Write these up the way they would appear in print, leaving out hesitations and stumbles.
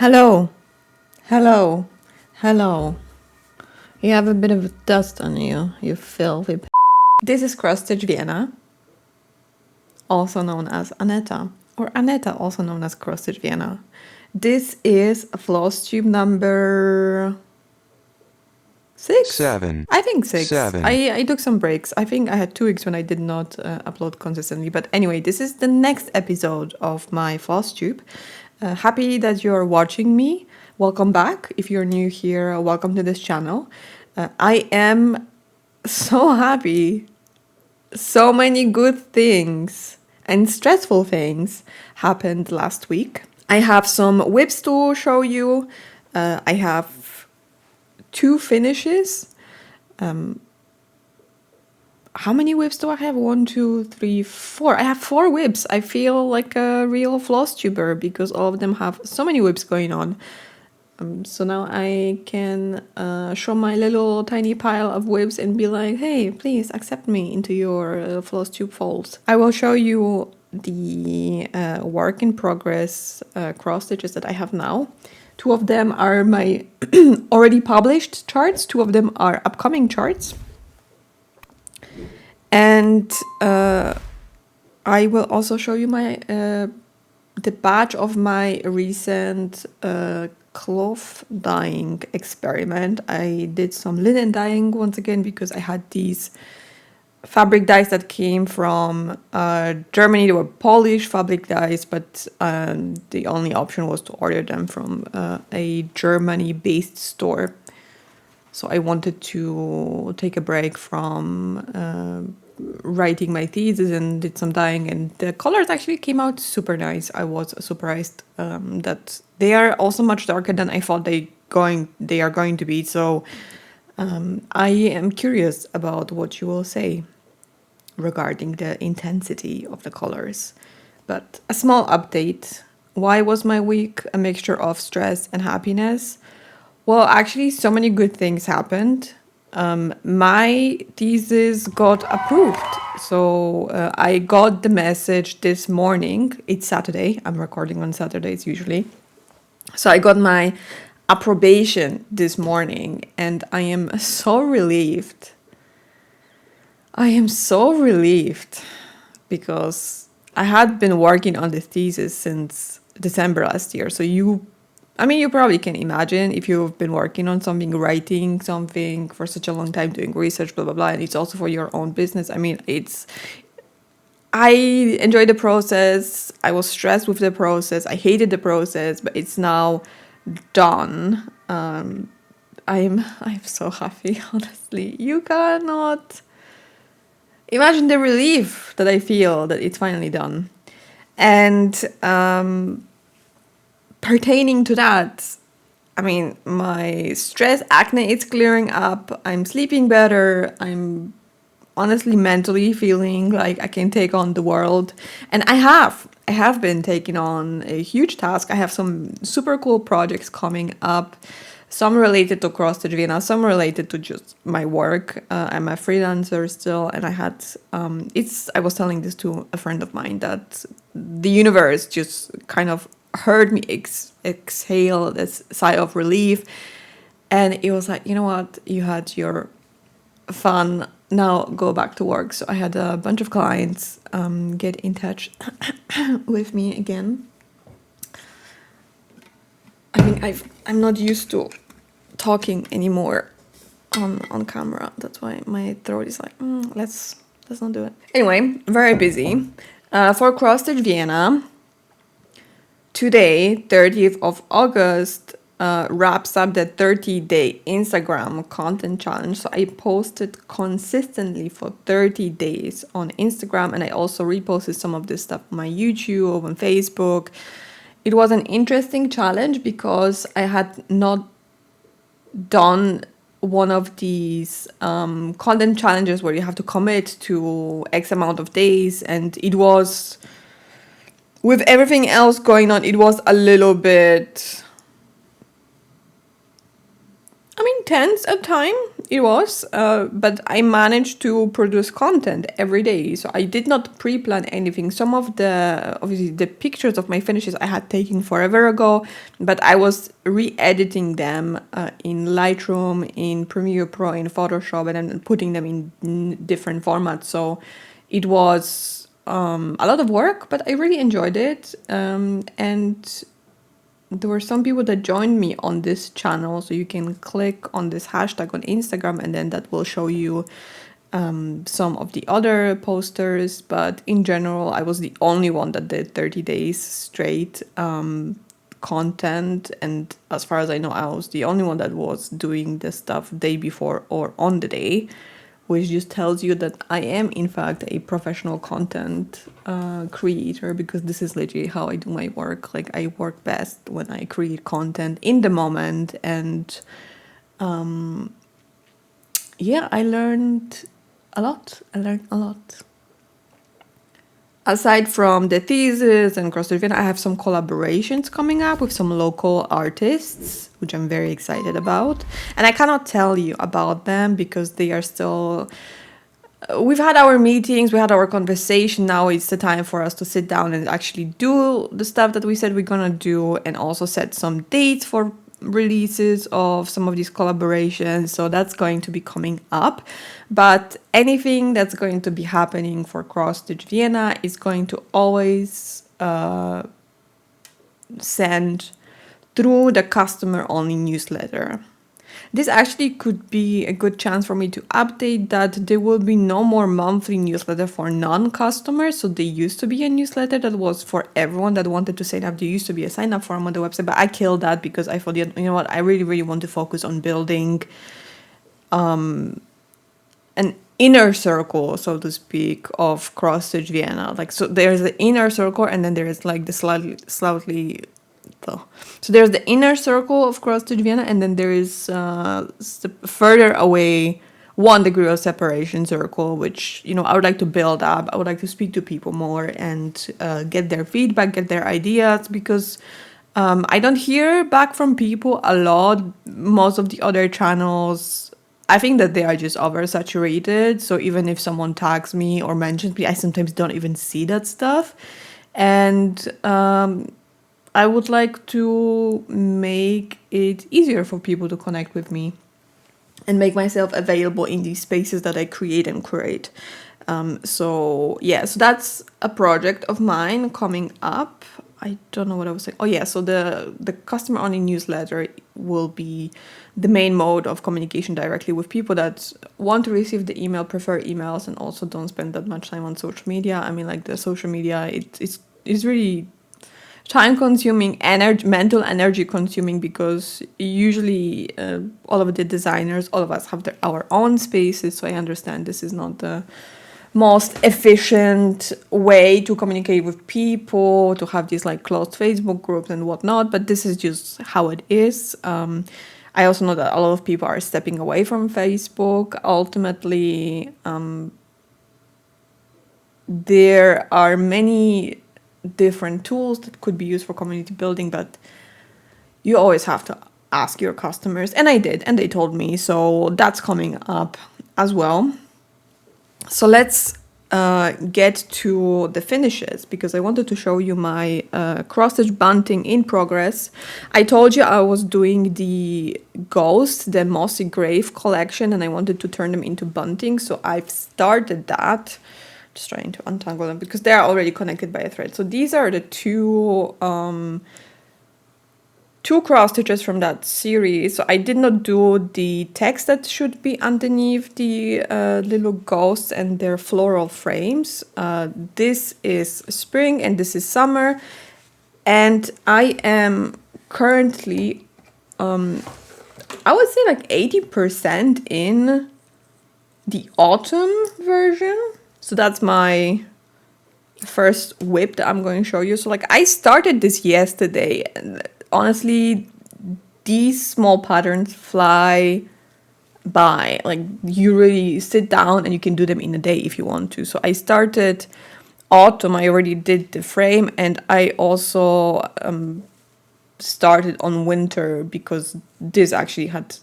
Hello, hello, hello. You have a bit of dust on you, you filthy This is Lonstitch Vienna, also known as Aneta, or Aneta, also known as Lonstitch Vienna. This is Flosstube number 6? 7. I think 6. 7. I took some breaks. I think I had 2 weeks when I did not upload consistently. But anyway, this is the next episode of my Flosstube. Happy that you're watching me. Welcome back. If you're new here, welcome to this channel. I am so happy. So many good things and stressful things happened last week. I have some whips to show you. I have 2 finishes. How many whips do I have? 1, 2, 3, 4. I have 4 whips. I feel like a real Flosstuber because all of them have so many whips going on. So now I can show my little tiny pile of whips and be like, hey, please accept me into your Flosstube folds. I will show you the work in progress cross stitches that I have now. 2 of them are my already published charts. 2 of them are upcoming charts. And I will also show you my the batch of my recent cloth dyeing experiment. I did some linen dyeing once again because I had these fabric dyes that came from Germany. They were Polish fabric dyes, but the only option was to order them from a Germany-based store. So I wanted to take a break from writing my thesis and did some dyeing, and the colors actually came out super nice. I was surprised that they are also much darker than I thought they are going to be. So I am curious about what you will say regarding the intensity of the colors. But a small update. Why was my week a mixture of stress and happiness? Well, actually, so many good things happened. My thesis got approved. So I got the message this morning. It's Saturday. I'm recording on Saturdays usually. So I got my approbation this morning and I am so relieved. I am so relieved because I had been working on the thesis since December last year. So you probably can imagine if you've been working on something, writing something for such a long time, doing research, blah, blah, blah, and it's also for your own business. I enjoyed the process. I was stressed with the process. I hated the process, but it's now done. I'm so happy, honestly. You cannot imagine the relief that I feel that it's finally done. And pertaining to that, my stress, acne, it's clearing up. I'm sleeping better. I'm honestly mentally feeling like I can take on the world. And I have been taking on a huge task. I have some super cool projects coming up. Some related to Lonstitch Vienna, some related to just my work. I'm a freelancer still, and I was telling this to a friend of mine that the universe just kind of heard me exhale this sigh of relief, and it was like, you know what, you had your fun, now go back to work. So I had a bunch of clients get in touch with me again. I'm not used to talking anymore on camera. That's why my throat is like, let's not do it. Anyway, very busy. For Lonstitch Vienna, today, 30th of August, wraps up the 30-day Instagram content challenge. So I posted consistently for 30 days on Instagram, and I also reposted some of this stuff on my YouTube, on Facebook. It was an interesting challenge because I had not done one of these content challenges where you have to commit to X amount of days, and it was, with everything else going on, it was a little bit tense at time. it was, but I managed to produce content every day. So I did not pre-plan anything. Some of obviously the pictures of my finishes I had taken forever ago, but I was re-editing them in Lightroom, in Premiere Pro, in Photoshop, and then putting them in different formats. So it was a lot of work, but I really enjoyed it. And there were some people that joined me on this channel, so you can click on this hashtag on Instagram and then that will show you some of the other posters. But in general, I was the only one that did 30 days straight content, and as far as I know, I was the only one that was doing the stuff day before or on the day, which just tells you that I am in fact a professional content creator, because this is literally how I do my work. Like, I work best when I create content in the moment. And yeah, I learned a lot. Aside from the thesis and CrossFit Vienna, I have some collaborations coming up with some local artists, which I'm very excited about. And I cannot tell you about them because they are still... We've had our meetings, we had our conversation. Now it's the time for us to sit down and actually do the stuff that we said we're gonna do, and also set some dates for releases of some of these collaborations. So that's going to be coming up. But anything that's going to be happening for Cross-Stitch Vienna is going to always send through the customer-only newsletter. This actually could be a good chance for me to update that there will be no more monthly newsletter for non-customers. So there used to be a newsletter that was for everyone that wanted to sign up. There used to be a sign-up form on the website, but I killed that because I thought, you know what, I really, really want to focus on building an inner circle, so to speak, of Cross-Stitch Vienna. Like, so there's the inner circle, and then there is like the slightly so there's the inner circle of Cross-Stitch Vienna, and then there is further away 1 degree of separation circle, which, you know, I would like to build up. I would like to speak to people more and get their feedback, get their ideas, because I don't hear back from people a lot. Most of the other channels, I think that they are just oversaturated. So even if someone tags me or mentions me, I sometimes don't even see that stuff. And I would like to make it easier for people to connect with me and make myself available in these spaces that I create and curate. So that's a project of mine coming up. I don't know what I was saying. Oh yeah, so the customer only newsletter will be the main mode of communication directly with people that want to receive the email, prefer emails, and also don't spend that much time on social media. I mean, like, the social media, it's really time-consuming, mental energy-consuming, because usually all of the designers, all of us have our own spaces. So I understand this is not the most efficient way to communicate with people, to have these like closed Facebook groups and whatnot, but this is just how it is. I also know that a lot of people are stepping away from Facebook. Ultimately, there are many different tools that could be used for community building, but you always have to ask your customers, and I did, and they told me. So that's coming up as well. So let's get to the finishes, because I wanted to show you my cross-stitch bunting in progress. I told you I was doing the ghost, the mossy grave collection, and I wanted to turn them into bunting. So I've started that. Just trying to untangle them because they are already connected by a thread. So these are the two cross stitches from that series. So I did not do the text that should be underneath the little ghosts and their floral frames. This is spring and this is summer, and I am currently I would say like 80% in the autumn version. So that's my first whip that I'm going to show you. So like, I started this yesterday, and honestly, these small patterns fly by. Like, you really sit down and you can do them in a day if you want to. So I started autumn, I already did the frame, and I also started on winter because this actually had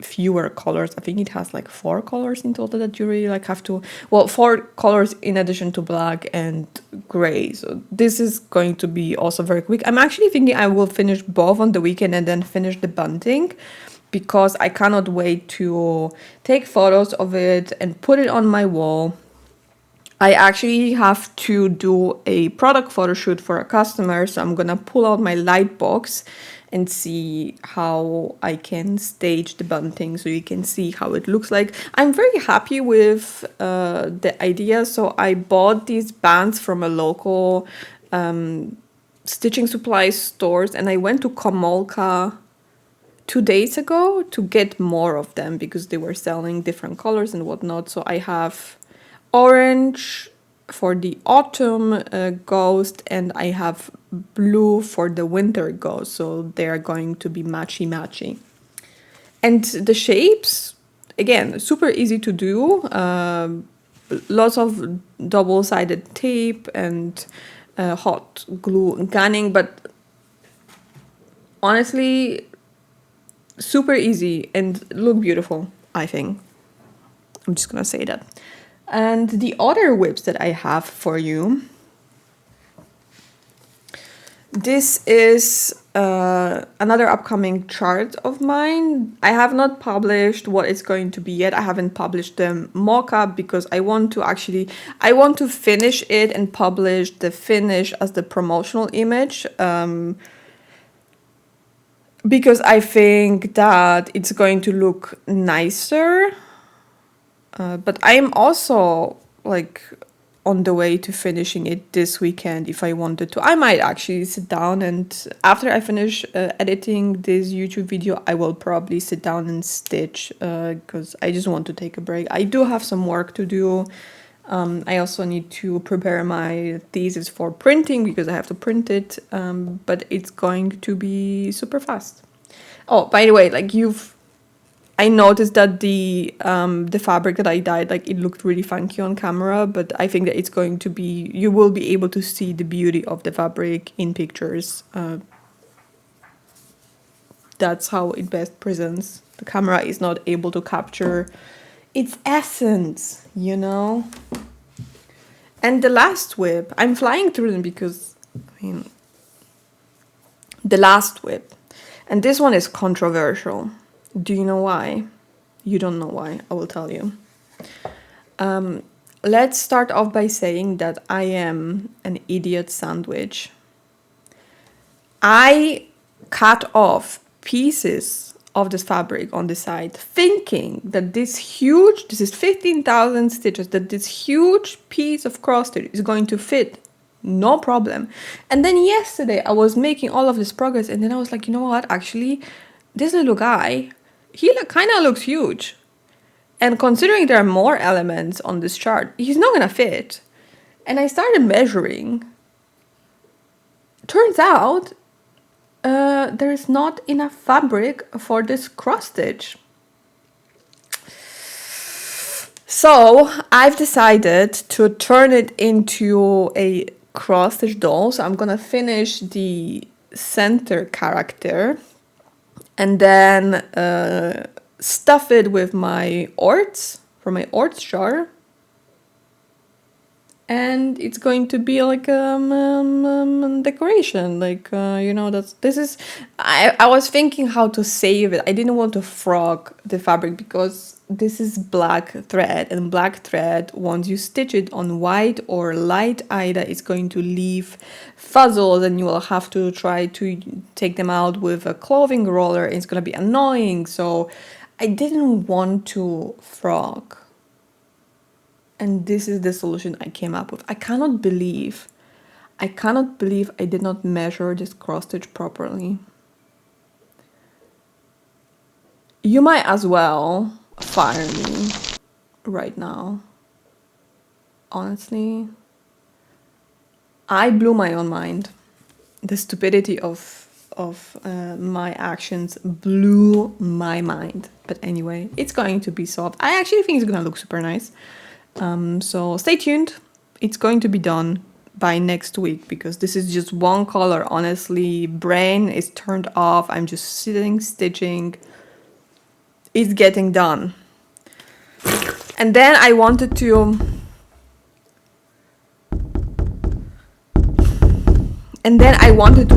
fewer colors. I think it has like 4 colors in total that you really like have to, well, 4 colors in addition to black and gray. So this is going to be also very quick. I'm actually thinking I will finish both on the weekend and then finish the bunting, because I cannot wait to take photos of it and put it on my wall. I actually have to do a product photo shoot for a customer, so I'm gonna pull out my light box and see how I can stage the bunting so you can see how it looks like. I'm very happy with the idea. So I bought these bands from a local stitching supply stores, and I went to Komolka 2 days ago to get more of them because they were selling different colors and whatnot. So I have orange for the autumn ghost, and I have blue for the winter ghost. So they are going to be matchy. And the shapes, again, super easy to do. Lots of double-sided tape and hot glue gunning, but honestly, super easy and look beautiful, I think. I'm just gonna say that. And the other whips that I have for you, this is another upcoming chart of mine. I have not published what it's going to be yet. I haven't published the mock-up because I want to finish it and publish the finish as the promotional image. Because I think that it's going to look nicer. But I'm also like on the way to finishing it this weekend if I wanted to. I might actually sit down, and after I finish editing this YouTube video, I will probably sit down and stitch because I just want to take a break. I do have some work to do. I also need to prepare my thesis for printing because I have to print it, but it's going to be super fast. Oh, by the way, like I noticed that the fabric that I dyed, like it looked really funky on camera, but I think that it's going to be, you will be able to see the beauty of the fabric in pictures. That's how it best presents. The camera is not able to capture its essence, you know? And the last whip, I'm flying through them because, I mean, the last whip. And this one is controversial. Do you know why? You don't know why. I will tell you. Let's start off by saying that I am an idiot sandwich. I cut off pieces of this fabric on the side, thinking that this is 15,000 stitches, that this huge piece of cross stitch is going to fit, no problem. And then yesterday I was making all of this progress, and then I was like, you know what, actually, this little guy, he kind of looks huge. And considering there are more elements on this chart, he's not going to fit. And I started measuring. Turns out there is not enough fabric for this cross stitch. So I've decided to turn it into a cross stitch doll. So I'm going to finish the center character and then stuff it with my orts from my orts jar. And it's going to be like a decoration, like, you know, I was thinking how to save it. I didn't want to frog the fabric because this is black thread, and black thread, once you stitch it on white or light Aida, is going to leave fuzzles, and you will have to try to take them out with a clothing roller. It's going to be annoying. So I didn't want to frog. And this is the solution I came up with. I cannot believe I did not measure this cross stitch properly. You might as well fire me right now. Honestly, I blew my own mind. The stupidity of my actions blew my mind. But anyway, it's going to be solved. I actually think it's gonna look super nice. So stay tuned. It's going to be done by next week because this is just one color. Honestly, brain is turned off. I'm just sitting, stitching. is getting done. And then I wanted to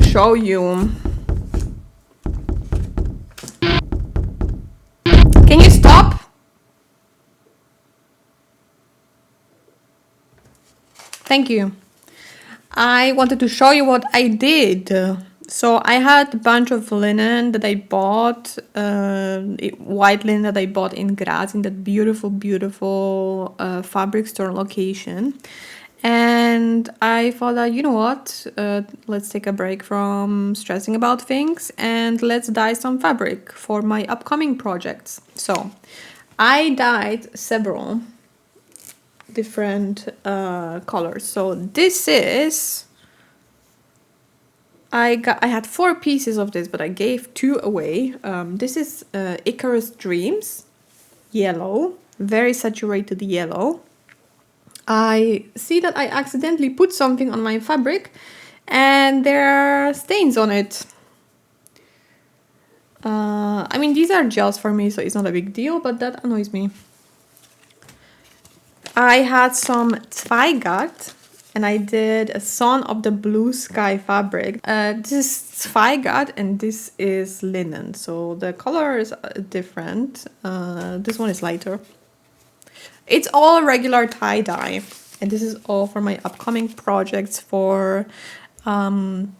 show you. Can you stop? Thank you. I wanted to show you what I did. So I had a bunch of linen that I bought, white linen that I bought in Graz, in that beautiful, beautiful fabric store location. And I thought that, you know what, let's take a break from stressing about things and let's dye some fabric for my upcoming projects. So I dyed several different colors. So this is, I had 4 pieces of this, but I gave 2 away. This is Icarus Dreams, yellow, very saturated yellow. I see that I accidentally put something on my fabric and there are stains on it. I mean, these are gels for me, so it's not a big deal, but that annoys me. I had some Zweigat and I did a Son of the Blue Sky fabric. This is Zweigat and this is linen, so the color is different. This one is lighter. It's all regular tie-dye, and this is all for my upcoming projects for I'm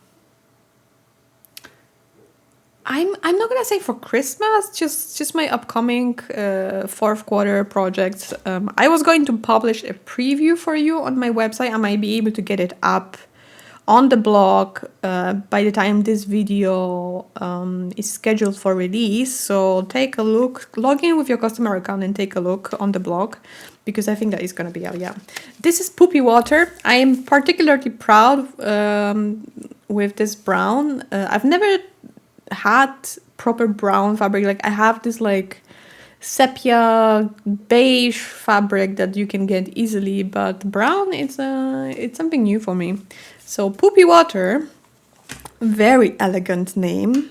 not gonna say for Christmas, just my upcoming 4th quarter projects. I was going to publish a preview for you on my website. I might be able to get it up on the blog by the time this video is scheduled for release. So take a look, log in with your customer account and take a look on the blog, because I think that is going to be out. Yeah, this is Poopy Water. I am particularly proud with this brown. I've never had proper brown fabric. Like I have this like sepia beige fabric that you can get easily, but brown, it's something new for me. So Poopy Water, very elegant name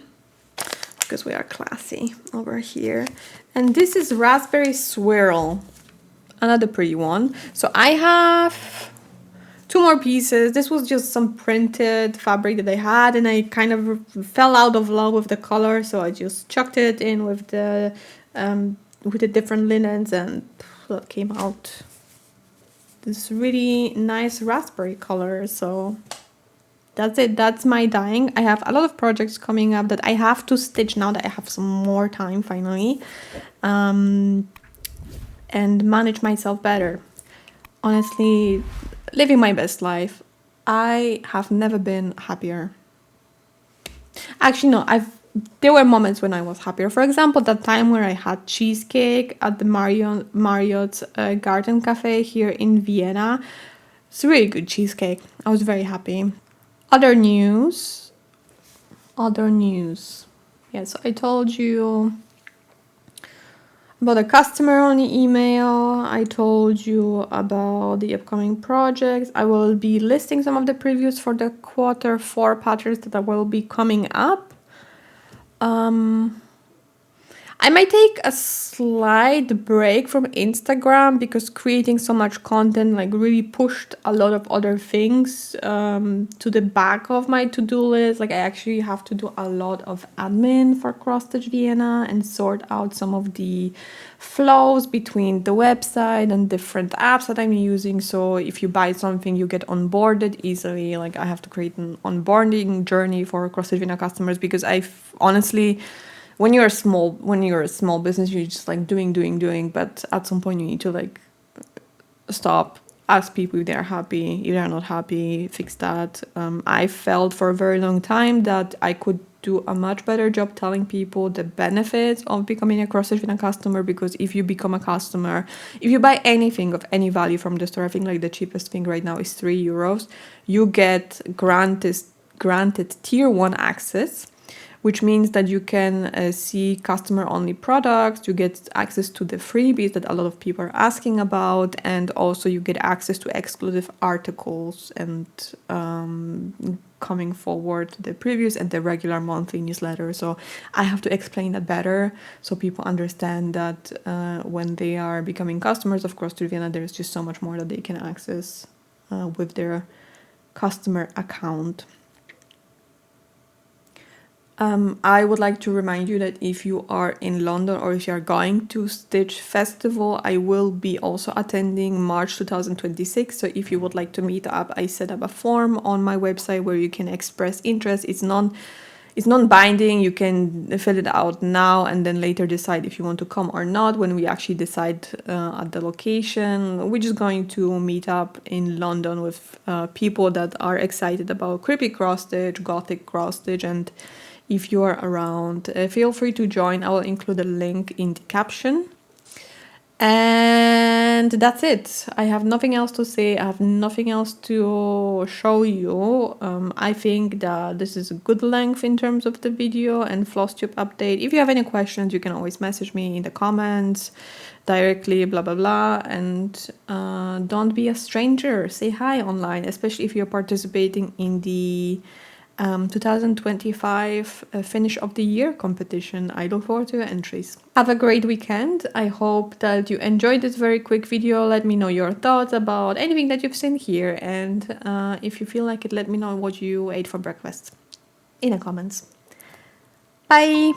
because we are classy over here. And this is Raspberry Swirl, another pretty one. So I have 2 more pieces. This was just some printed fabric that I had and I kind of fell out of love with the color, so I just chucked it in with the different linens and that came out this really nice raspberry color. So that's it. That's my dyeing. I have a lot of projects coming up that I have to stitch now that I have some more time finally, and manage myself better. Honestly, living my best life. I have never been happier. Actually, no, there were moments when I was happier. For example, that time where I had cheesecake at the Marriott's Garden Cafe here in Vienna. It's a really good cheesecake. I was very happy. Other news. Yeah, so I told you about a customer on the email. I told you about the upcoming projects. I will be listing some of the previews for the quarter 4 patterns that will be coming up. I might take a slight break from Instagram because creating so much content like really pushed a lot of other things to the back of my to-do list. Like I actually have to do a lot of admin for Cross-Stitch Vienna and sort out some of the flows between the website and different apps that I'm using. So if you buy something, you get onboarded easily. Like I have to create an onboarding journey for Cross-Stitch Vienna customers because honestly, when you're a small business, you're just like doing, but at some point you need to like stop, ask people if they're happy, if they're not happy, fix that. I felt for a very long time that I could do a much better job telling people the benefits of becoming a Cross-Stitch Vienna customer, because if you become a customer, if you buy anything of any value from the store, I think like the cheapest thing right now is €3, you get granted tier 1 access, which means that you can see customer-only products, you get access to the freebies that a lot of people are asking about, and also you get access to exclusive articles and coming forward the previews and the regular monthly newsletter. So I have to explain that better so people understand that when they are becoming customers of Cross to Vienna, there's just so much more that they can access with their customer account. I would like to remind you that if you are in London or if you are going to Stitch Festival, I will be also attending March 2026. So if you would like to meet up, I set up a form on my website where you can express interest. It's non-binding. You can fill it out now and then later decide if you want to come or not when we actually decide at the location. We're just going to meet up in London with people that are excited about creepy cross-stitch, Gothic cross-stitch, and if you are around, feel free to join. I will include a link in the caption. And that's it. I have nothing else to say. I have nothing else to show you. I think that this is a good length in terms of the video and Flosstube update. If you have any questions, you can always message me in the comments directly, blah, blah, blah. And don't be a stranger. Say hi online, especially if you're participating in the 2025 finish of the year competition. I look forward to your entries. Have a great weekend. I hope that you enjoyed this very quick video. Let me know your thoughts about anything that you've seen here, and if you feel like it, let me know what you ate for breakfast in the comments. Bye!